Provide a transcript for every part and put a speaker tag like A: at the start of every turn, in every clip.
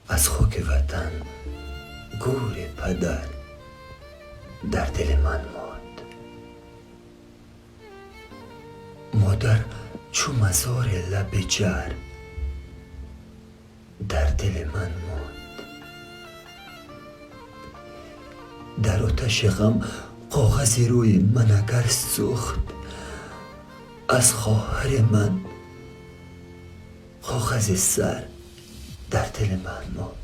A: از خاک وطن گور پدر در دل من ماند. مادر چو مزار لب جر در دل من ماند. در آتش غم کاغذی روی من اگر سوخت، از خواهر من کاغذ سر در دل من ماند.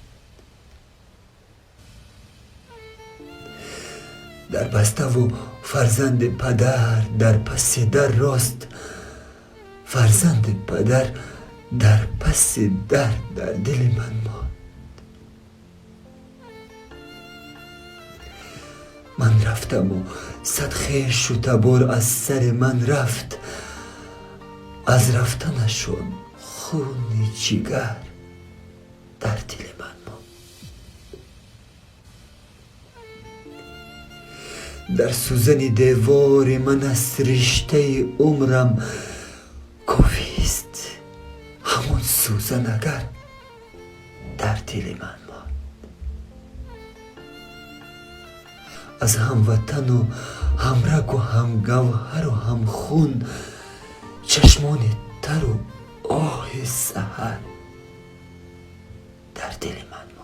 A: در بسته و فرزند پدر در پس در راست، فرزند پدر در پس در دل من ماند. من رفتم و صد خویش و تبار از سر من رفت، از رفتنشون خون جگر در دل من ماند. در سوزن دیوار من از رشته عمرم کافیست همون سوزن اگر در دل من ماند. از هموطن و همرگ و همگوهر و همخون چشمان تر و آه سحر در دل من ماند.